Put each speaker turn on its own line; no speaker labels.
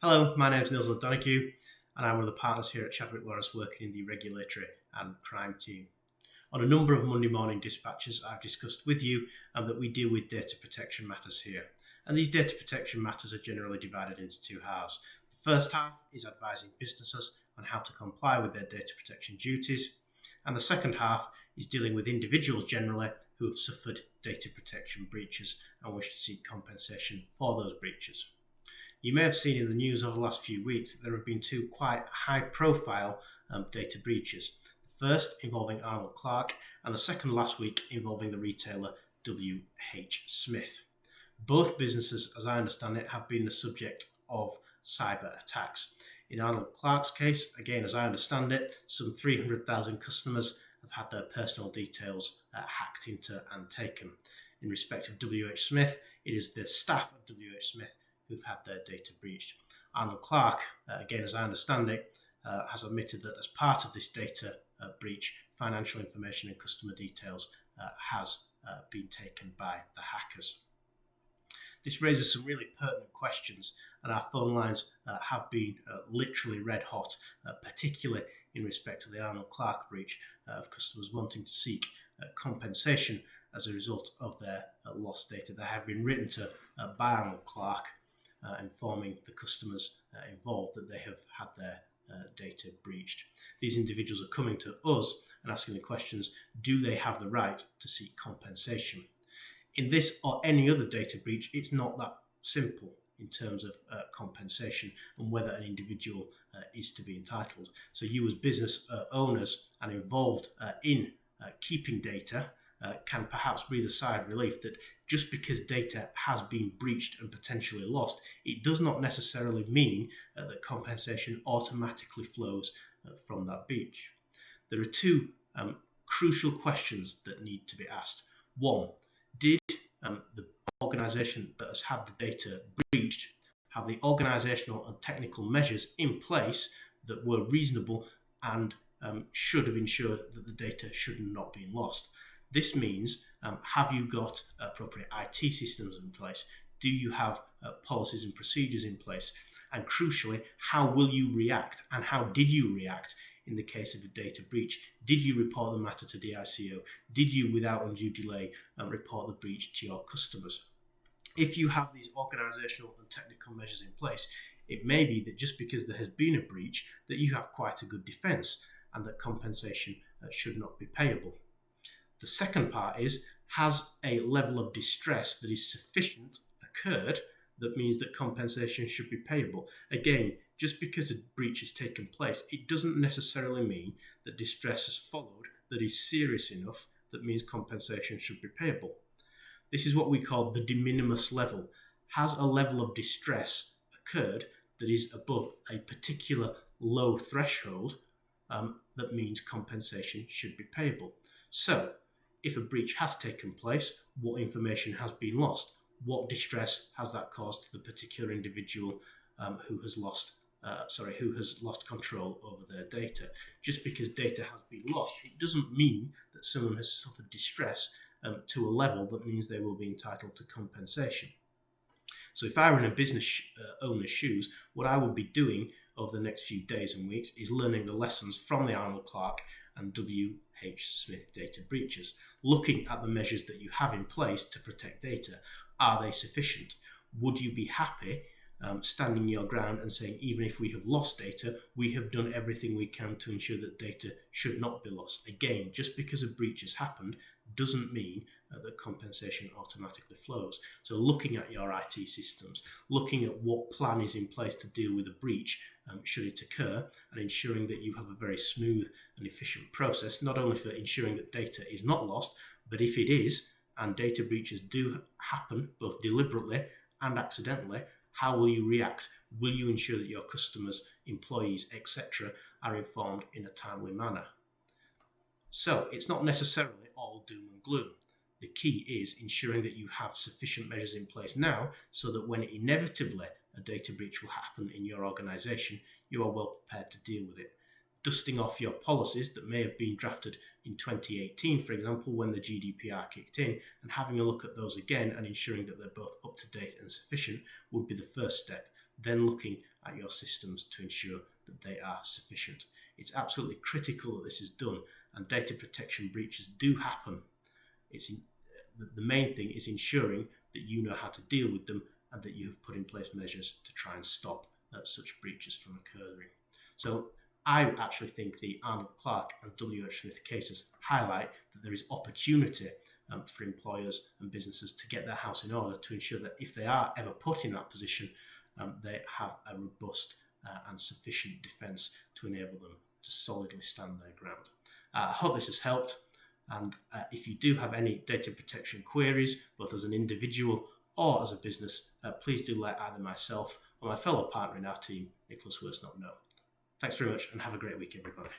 Hello, my name is Nils O'Donoghue, and I'm one of the partners here at Chadwick Lawrence working in the regulatory and crime team. On a number of Monday morning dispatches, I've discussed with you that we deal with data protection matters here. And these data protection matters are generally divided into two halves. The first half is advising businesses on how to comply with their data protection duties, and the second half is dealing with individuals generally who have suffered data protection breaches and wish to seek compensation for those breaches. You may have seen in the news over the last few weeks that there have been two quite high-profile data breaches. The first involving Arnold Clark, and the second last week involving the retailer W.H. Smith. Both businesses, as I understand it, have been the subject of cyber attacks. In Arnold Clark's case, again, as I understand it, some 300,000 customers have had their personal details hacked into and taken. In respect of W.H. Smith, it is the staff of W.H. Smith who've had their data breached. Arnold Clark, again, as I understand it, has admitted that as part of this data breach, financial information and customer details has been taken by the hackers. This raises some really pertinent questions, and our phone lines have been literally red hot, particularly in respect to the Arnold Clark breach of customers wanting to seek compensation as a result of their lost data. They have been written to by Arnold Clark, informing the customers involved that they have had their data breached. These individuals are coming to us and asking the questions, do they have the right to seek compensation? In this or any other data breach, it's not that simple in terms of compensation and whether an individual is to be entitled. So you as business owners and involved in keeping data can perhaps breathe a sigh of relief that just because data has been breached and potentially lost, it does not necessarily mean that compensation automatically flows from that breach. There are two crucial questions that need to be asked. One, did the organisation that has had the data breached have the organisational and technical measures in place that were reasonable and should have ensured that the data should not be lost? This means, have you got appropriate IT systems in place? Do you have policies and procedures in place? And crucially, how will you react, and how did you react in the case of a data breach? Did you report the matter to DICO? Did you, without undue delay, report the breach to your customers? If you have these organisational and technical measures in place, it may be that just because there has been a breach, that you have quite a good defence and that compensation should not be payable. The second part is, has a level of distress that is sufficient occurred that means that compensation should be payable? Again, just because a breach has taken place, it doesn't necessarily mean that distress has followed that is serious enough that means compensation should be payable. This is what we call the de minimis level. Has a level of distress occurred that is above a particular low threshold that means compensation should be payable? So, if a breach has taken place, what information has been lost? What distress has that caused to the particular individual who has lost control over their data? Just because data has been lost, it doesn't mean that someone has suffered distress to a level that means they will be entitled to compensation. So if I were in a business owner's shoes, what I would be doing over the next few days and weeks is learning the lessons from the Arnold Clark and W.H. Smith data breaches, looking at the measures that you have in place to protect data. Are they sufficient? Would you be happy standing your ground and saying, even if we have lost data, we have done everything we can to ensure that data should not be lost? Again, just because a breach has happened doesn't mean that compensation automatically flows. So looking at your IT systems, looking at what plan is in place to deal with a breach should it occur, and ensuring that you have a very smooth and efficient process, not only for ensuring that data is not lost, but if it is, and data breaches do happen both deliberately and accidentally, how will you react? Will you ensure that your customers, employees, etc. are informed in a timely manner? So it's not necessarily all doom and gloom. The key is ensuring that you have sufficient measures in place now so that when inevitably a data breach will happen in your organisation, you are well prepared to deal with it. Dusting off your policies that may have been drafted in 2018, for example, when the GDPR kicked in, and having a look at those again and ensuring that they're both up to date and sufficient would be the first step. Then looking at your systems to ensure that they are sufficient. It's absolutely critical that this is done, and data protection breaches do happen. The main thing is ensuring that you know how to deal with them and that you have put in place measures to try and stop such breaches from occurring. So I actually think the Arnold Clark and W.H. Smith cases highlight that there is opportunity for employers and businesses to get their house in order to ensure that if they are ever put in that position, they have a robust and sufficient defence to enable them to solidly stand their ground. I hope this has helped, and if you do have any data protection queries, both as an individual or as a business, please do let either myself or my fellow partner in our team, Nicholas Worsnop, know. Thanks very much and have a great week, everybody.